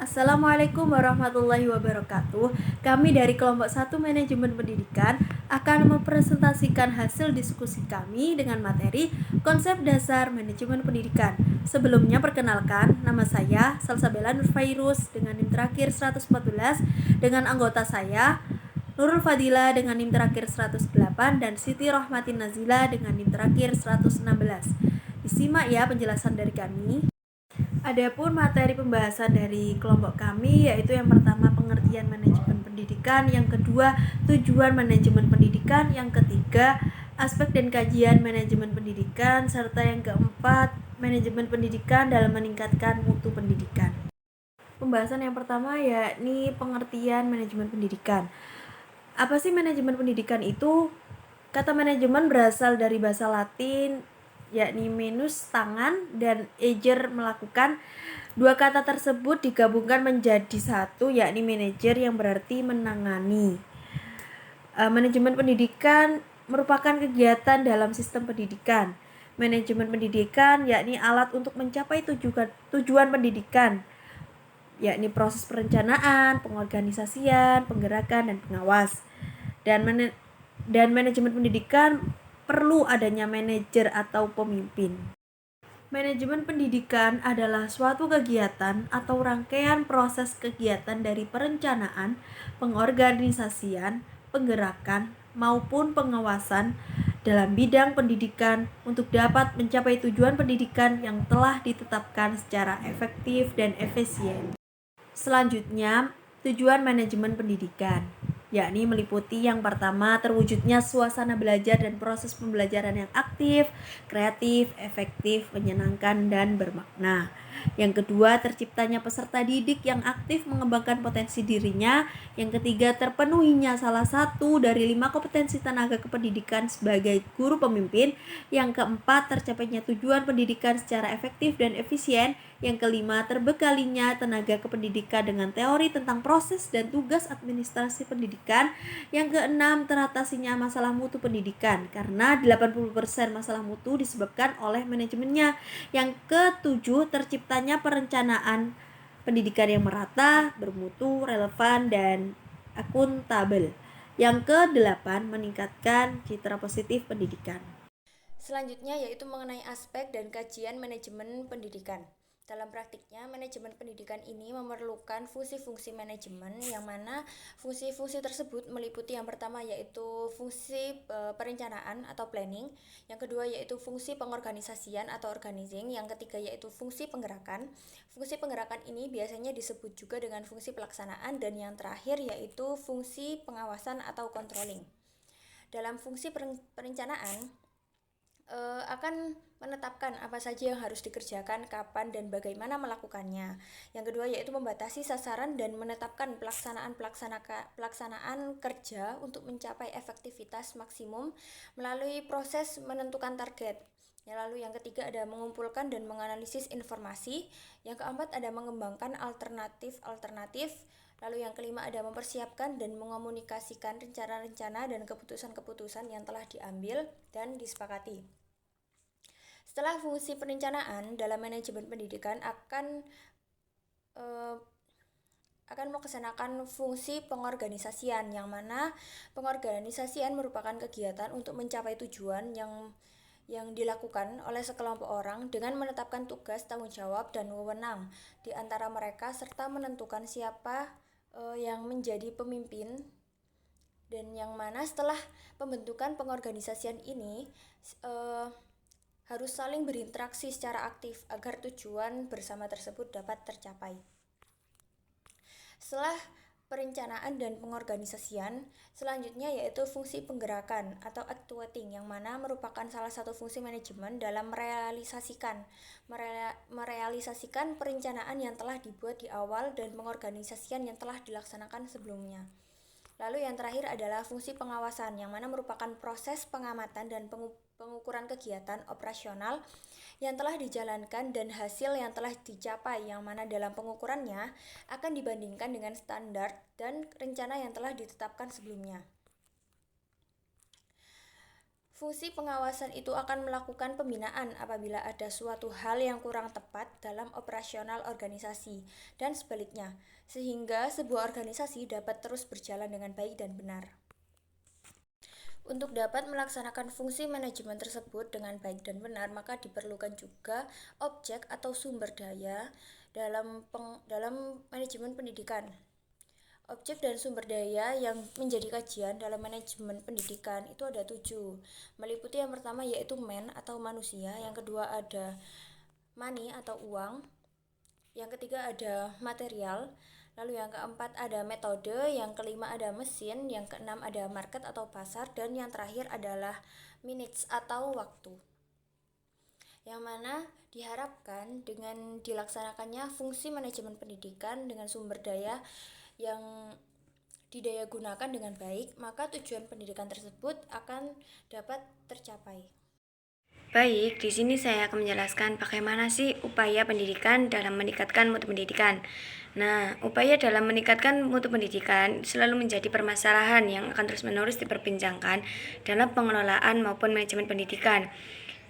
Assalamualaikum warahmatullahi wabarakatuh. Kami dari kelompok 1 Manajemen Pendidikan akan mempresentasikan hasil diskusi kami dengan materi konsep dasar manajemen pendidikan. Sebelumnya perkenalkan, nama saya Salsabella Nurfairus dengan NIM terakhir 114, dengan anggota saya Nurul Fadila dengan NIM terakhir 108 dan Siti Rohmatin Nazila dengan NIM terakhir 116. Disimak ya penjelasan dari kami. Adapun materi pembahasan dari kelompok kami yaitu yang pertama pengertian manajemen pendidikan, yang kedua tujuan manajemen pendidikan, yang ketiga aspek dan kajian manajemen pendidikan, serta yang keempat manajemen pendidikan dalam meningkatkan mutu pendidikan. Pembahasan yang pertama yakni pengertian manajemen pendidikan. Apa sih manajemen pendidikan itu? Kata manajemen berasal dari bahasa Latin yakni manus tangan dan eger melakukan. Dua kata tersebut digabungkan menjadi satu yakni manajer yang berarti menangani. Manajemen pendidikan merupakan kegiatan dalam sistem pendidikan. Manajemen pendidikan yakni alat untuk mencapai tujuan pendidikan, yakni proses perencanaan, pengorganisasian, penggerakan, dan pengawas. Dan manajemen pendidikan perlu adanya manajer atau pemimpin. Manajemen pendidikan adalah suatu kegiatan atau rangkaian proses kegiatan dari perencanaan, pengorganisasian, penggerakan, maupun pengawasan dalam bidang pendidikan untuk dapat mencapai tujuan pendidikan yang telah ditetapkan secara efektif dan efisien. Selanjutnya, tujuan manajemen pendidikan, yakni meliputi yang pertama terwujudnya suasana belajar dan proses pembelajaran yang aktif, kreatif, efektif, menyenangkan, dan bermakna. Yang kedua, terciptanya peserta didik yang aktif mengembangkan potensi dirinya. Yang ketiga, terpenuhinya salah satu dari 5 kompetensi tenaga kependidikan sebagai guru pemimpin. Yang keempat, tercapainya tujuan pendidikan secara efektif dan efisien. Yang kelima, terbekalinya tenaga kependidikan dengan teori tentang proses dan tugas administrasi pendidikan. Yang keenam, teratasinya masalah mutu pendidikan karena 80% masalah mutu disebabkan oleh manajemennya. Yang ketujuh, terciptanya perencanaan pendidikan yang merata, bermutu, relevan, dan akuntabel. Yang kedelapan, meningkatkan citra positif pendidikan. Selanjutnya yaitu mengenai aspek dan kajian manajemen pendidikan. Dalam praktiknya, manajemen pendidikan ini memerlukan fungsi-fungsi manajemen yang mana fungsi-fungsi tersebut meliputi yang pertama yaitu fungsi perencanaan atau planning, yang kedua yaitu fungsi pengorganisasian atau organizing, yang ketiga yaitu fungsi penggerakan. Fungsi penggerakan ini biasanya disebut juga dengan fungsi pelaksanaan, dan yang terakhir yaitu fungsi pengawasan atau controlling. Dalam fungsi perencanaan, akan menetapkan apa saja yang harus dikerjakan, kapan, dan bagaimana melakukannya. Yang kedua yaitu membatasi sasaran dan menetapkan pelaksanaan kerja untuk mencapai efektivitas maksimum melalui proses menentukan target. Lalu yang ketiga ada mengumpulkan dan menganalisis informasi. Yang keempat ada mengembangkan alternatif. Lalu yang kelima ada mempersiapkan dan mengomunikasikan rencana-rencana dan keputusan-keputusan yang telah diambil dan disepakati. Setelah fungsi perencanaan dalam manajemen pendidikan akan melaksanakan fungsi pengorganisasian, yang mana pengorganisasian merupakan kegiatan untuk mencapai tujuan yang dilakukan oleh sekelompok orang dengan menetapkan tugas, tanggung jawab, dan wewenang di antara mereka serta menentukan siapa yang menjadi pemimpin, dan yang mana setelah pembentukan pengorganisasian ini harus saling berinteraksi secara aktif agar tujuan bersama tersebut dapat tercapai. Setelah perencanaan dan pengorganisasian, selanjutnya yaitu fungsi penggerakan atau actuating, yang mana merupakan salah satu fungsi manajemen dalam merealisasikan perencanaan yang telah dibuat di awal dan pengorganisasian yang telah dilaksanakan sebelumnya. Lalu yang terakhir adalah fungsi pengawasan, yang mana merupakan proses pengamatan dan pengukuran kegiatan operasional yang telah dijalankan dan hasil yang telah dicapai, yang mana dalam pengukurannya akan dibandingkan dengan standar dan rencana yang telah ditetapkan sebelumnya. Fungsi pengawasan itu akan melakukan pembinaan apabila ada suatu hal yang kurang tepat dalam operasional organisasi dan sebaliknya, sehingga sebuah organisasi dapat terus berjalan dengan baik dan benar. Untuk dapat melaksanakan fungsi manajemen tersebut dengan baik dan benar, maka diperlukan juga objek atau sumber daya dalam manajemen pendidikan. Objek dan sumber daya yang menjadi kajian dalam manajemen pendidikan itu ada 7. Meliputi yang pertama yaitu man atau manusia, yang kedua ada money atau uang, yang ketiga ada material, lalu yang keempat ada metode, yang kelima ada mesin, yang keenam ada market atau pasar, dan yang terakhir adalah minutes atau waktu. Yang mana diharapkan dengan dilaksanakannya fungsi manajemen pendidikan dengan sumber daya yang didaya gunakan dengan baik, maka tujuan pendidikan tersebut akan dapat tercapai. Baik, di sini saya akan menjelaskan bagaimana sih upaya pendidikan dalam meningkatkan mutu pendidikan. Nah, upaya dalam meningkatkan mutu pendidikan selalu menjadi permasalahan yang akan terus-menerus diperbincangkan dalam pengelolaan maupun manajemen pendidikan.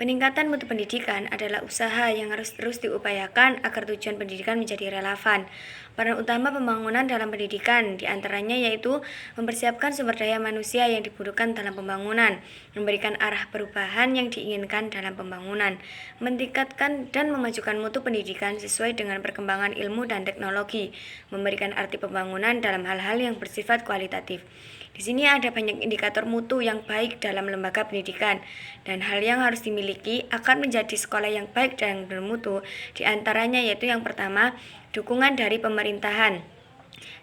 Peningkatan mutu pendidikan adalah usaha yang harus terus diupayakan agar tujuan pendidikan menjadi relevan. Peran utama pembangunan dalam pendidikan diantaranya yaitu mempersiapkan sumber daya manusia yang dibutuhkan dalam pembangunan, memberikan arah perubahan yang diinginkan dalam pembangunan, meningkatkan dan memajukan mutu pendidikan sesuai dengan perkembangan ilmu dan teknologi, memberikan arti pembangunan dalam hal-hal yang bersifat kualitatif. Di sini ada banyak indikator mutu yang baik dalam lembaga pendidikan, dan hal yang harus dimiliki akan menjadi sekolah yang baik dan bermutu. Di antaranya yaitu yang pertama, dukungan dari pemerintahan.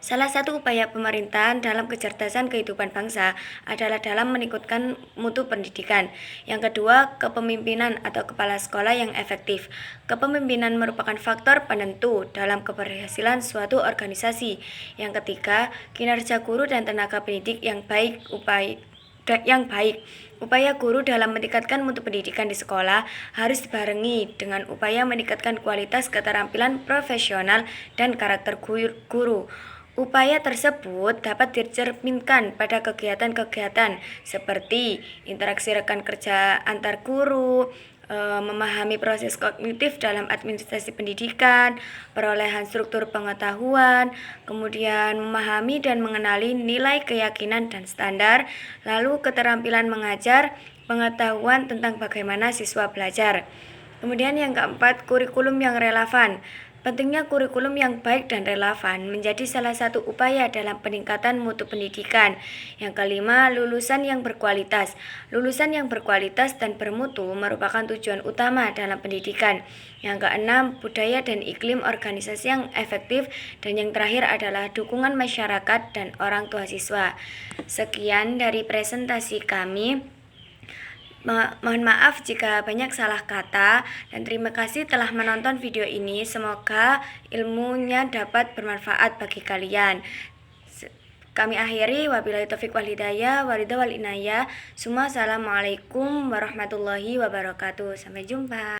Salah satu upaya pemerintahan dalam kecerdasan kehidupan bangsa adalah dalam meningkatkan mutu pendidikan. Yang kedua, kepemimpinan atau kepala sekolah yang efektif. Kepemimpinan merupakan faktor penentu dalam keberhasilan suatu organisasi. Yang ketiga, kinerja guru dan tenaga pendidik yang baik. Upaya guru dalam meningkatkan mutu pendidikan di sekolah harus dibarengi dengan upaya meningkatkan kualitas keterampilan profesional dan karakter guru. Upaya tersebut dapat dicerminkan pada kegiatan-kegiatan seperti interaksi rekan kerja antar guru, memahami proses kognitif dalam administrasi pendidikan, perolehan struktur pengetahuan, kemudian memahami dan mengenali nilai keyakinan dan standar, lalu keterampilan mengajar, pengetahuan tentang bagaimana siswa belajar. Kemudian yang keempat, kurikulum yang relevan. Pentingnya kurikulum yang baik dan relevan menjadi salah satu upaya dalam peningkatan mutu pendidikan. Yang kelima, lulusan yang berkualitas. Lulusan yang berkualitas dan bermutu merupakan tujuan utama dalam pendidikan. Yang keenam, budaya dan iklim organisasi yang efektif. Dan yang terakhir adalah dukungan masyarakat dan orang tua siswa. Sekian dari presentasi kami. Mohon maaf jika banyak salah kata, dan terima kasih telah menonton video ini. Semoga ilmunya dapat bermanfaat bagi kalian. Kami akhiri, wabillahi taufiq wal hidayah, waridha wal inayah. Assalamualaikum warahmatullahi wabarakatuh. Sampai jumpa.